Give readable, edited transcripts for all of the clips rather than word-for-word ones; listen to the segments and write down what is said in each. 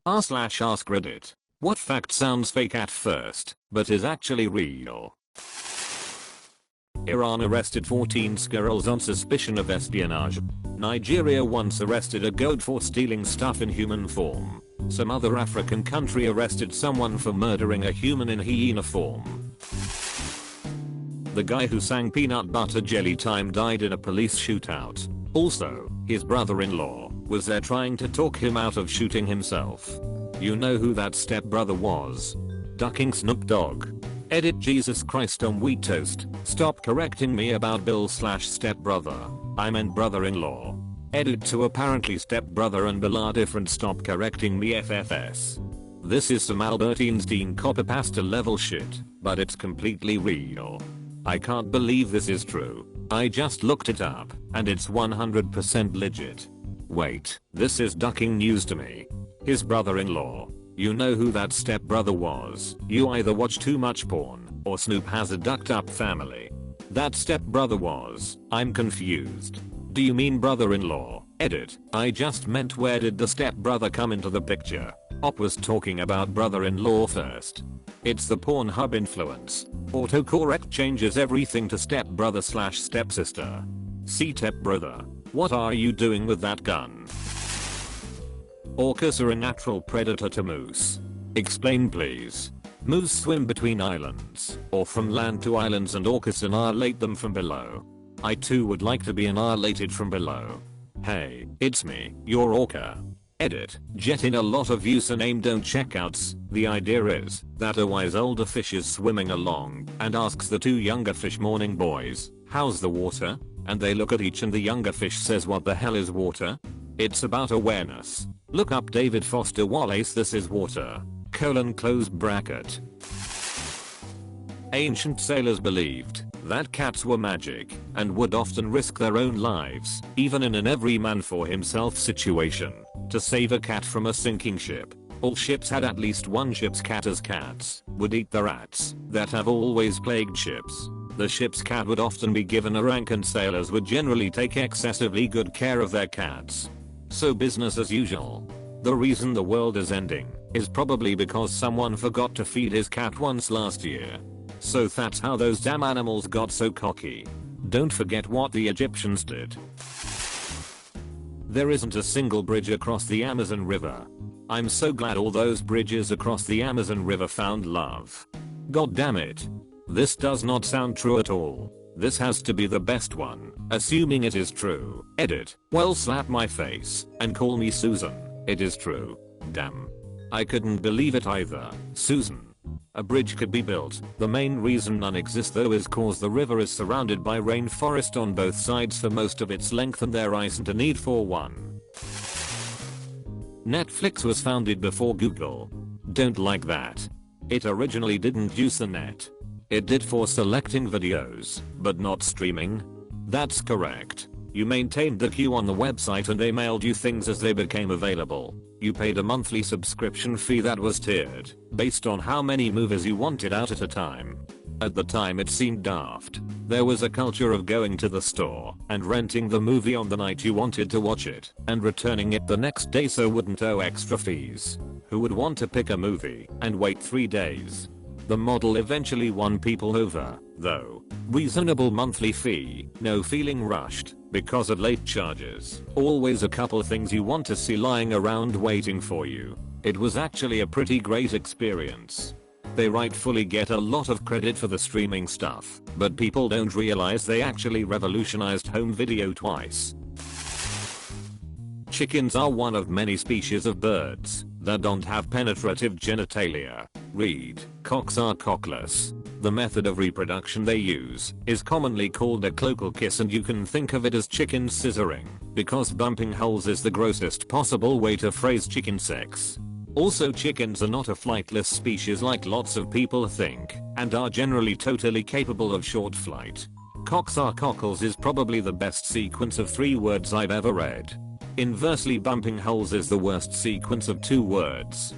r/ask Reddit. What fact sounds fake at first, but is actually real? Iran arrested 14 squirrels on suspicion of espionage. Nigeria once arrested a goat for stealing stuff in human form. Some other African country arrested someone for murdering a human in hyena form. The guy who sang Peanut Butter Jelly Time died in a police shootout. Also, his brother-in-law was there trying to talk him out of shooting himself. You know who that stepbrother was? Ducking Snoop Dogg. Edit Jesus Christ on wheat toast. Stop correcting me about Bill/stepbrother. I meant brother-in-law. Edit to apparently stepbrother and Bill are different. Stop correcting me FFS. This is some Albert Einstein copper pasta level shit, but it's completely real. I can't believe this is true. I just looked it up, and it's 100% legit. Wait, this is ducking news to me. His brother-in-law. You know who that stepbrother was. You either watch too much porn, or Snoop has a ducked up family. That stepbrother was. I'm confused. Do you mean brother-in-law? Edit. I just meant where did the stepbrother come into the picture? Op was talking about brother-in-law first. It's the Pornhub influence. Autocorrect changes everything to stepbrother/stepsister. See stepbrother. What are you doing with that gun? Orcas are a natural predator to moose. Explain please. Moose swim between islands, or from land to islands, and orcas annihilate them from below. I too would like to be annihilated from below. Hey, it's me, your orca. Edit. Jet in a lot of use and aim don't checkouts. The idea is that a wise older fish is swimming along and asks the two younger fish, morning boys, how's the water? And they look at each and the younger fish says, what the hell is water? It's about awareness. Look up David Foster Wallace, this is water. Close bracket. Ancient sailors believed that cats were magic and would often risk their own lives, even in an every man for himself situation, to save a cat from a sinking ship. All ships had at least one ship's cat, as cats would eat the rats that have always plagued ships. The ship's cat would often be given a rank, and sailors would generally take excessively good care of their cats. So business as usual. The reason the world is ending is probably because someone forgot to feed his cat once last year. So that's how those damn animals got so cocky. Don't forget what the Egyptians did. There isn't a single bridge across the Amazon River. I'm so glad all those bridges across the Amazon River found love. God damn it. This does not sound true at all. This has to be the best one, assuming it is true. Edit. Well, slap my face and call me Susan. It is true. Damn. I couldn't believe it either. Susan. A bridge could be built. The main reason none exist though is cause the river is surrounded by rainforest on both sides for most of its length, and there isn't a need for one. Netflix was founded before Google. Don't like that. It originally didn't use the net. It did for selecting videos, but not streaming. That's correct. You maintained the queue on the website and they mailed you things as they became available. You paid a monthly subscription fee that was tiered, based on how many movies you wanted out at a time. At the time it seemed daft. There was a culture of going to the store and renting the movie on the night you wanted to watch it, and returning it the next day so wouldn't owe extra fees. Who would want to pick a movie and wait 3 days? The model eventually won people over, though. Reasonable monthly fee, no feeling rushed because of late charges. Always a couple things you want to see lying around waiting for you. It was actually a pretty great experience. They rightfully get a lot of credit for the streaming stuff, but people don't realize they actually revolutionized home video twice. Chickens are one of many species of birds that don't have penetrative genitalia. Read, cocks are cockless. The method of reproduction they use is commonly called a cloacal kiss, and you can think of it as chicken scissoring, because bumping holes is the grossest possible way to phrase chicken sex. Also, chickens are not a flightless species like lots of people think, and are generally totally capable of short flight. Cocks are cockles is probably the best sequence of 3 words I've ever read. Inversely, bumping holes is the worst sequence of 2 words.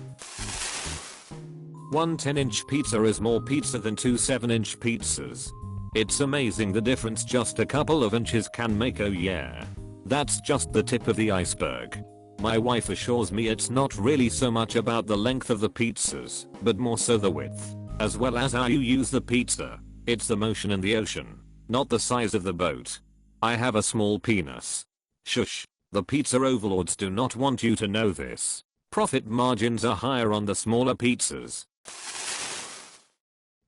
1 10-inch pizza is more pizza than 2 7-inch pizzas. It's amazing the difference just a couple of inches can make. Oh yeah. That's just the tip of the iceberg. My wife assures me it's not really so much about the length of the pizzas, but more so the width, as well as how you use the pizza. It's the motion in the ocean, not the size of the boat. I have a small penis. Shush. The pizza overlords do not want you to know this. Profit margins are higher on the smaller pizzas.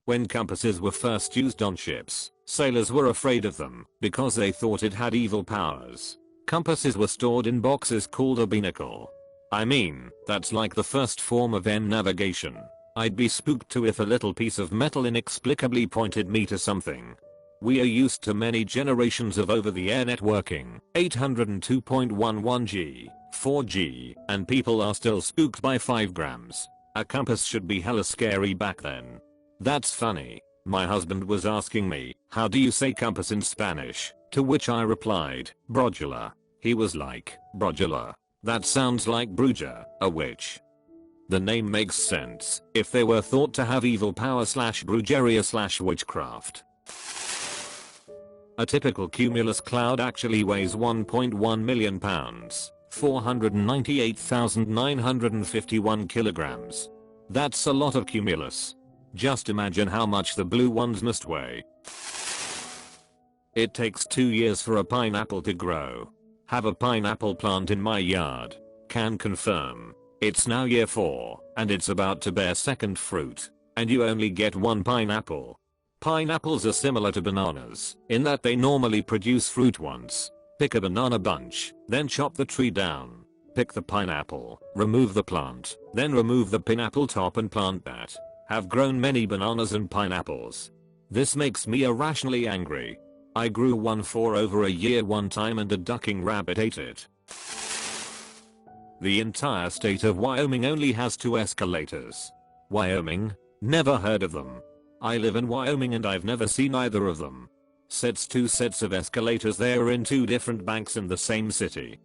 When compasses were first used on ships, sailors were afraid of them because they thought it had evil powers. Compasses were stored in boxes called a binnacle. I mean, that's like the first form of navigation. I'd be spooked too if a little piece of metal inexplicably pointed me to something. We are used to many generations of over-the-air networking, 802.11g, 4G, and people are still spooked by 5 grams. A compass should be hella scary back then. That's funny. My husband was asking me, how do you say compass in Spanish? To which I replied, brojula. He was like, brojula? That sounds like Bruja, a witch. The name makes sense if they were thought to have evil power / brujeria / witchcraft. A typical cumulus cloud actually weighs 1.1 million pounds, 498,951 kilograms. That's a lot of cumulus. Just imagine how much the blue ones must weigh. It takes 2 years for a pineapple to grow. Have a pineapple plant in my yard. Can confirm. It's now year 4, and it's about to bear second fruit. And you only get 1 pineapple. Pineapples are similar to bananas, in that they normally produce fruit once. Pick a banana bunch, then chop the tree down. Pick the pineapple, remove the plant, then remove the pineapple top and plant that. Have grown many bananas and pineapples. This makes me irrationally angry. I grew one for over a year one time and a ducking rabbit ate it. The entire state of Wyoming only has 2 escalators. Wyoming? Never heard of them. I live in Wyoming and I've never seen either of them. 2 sets of escalators there in 2 different banks in the same city.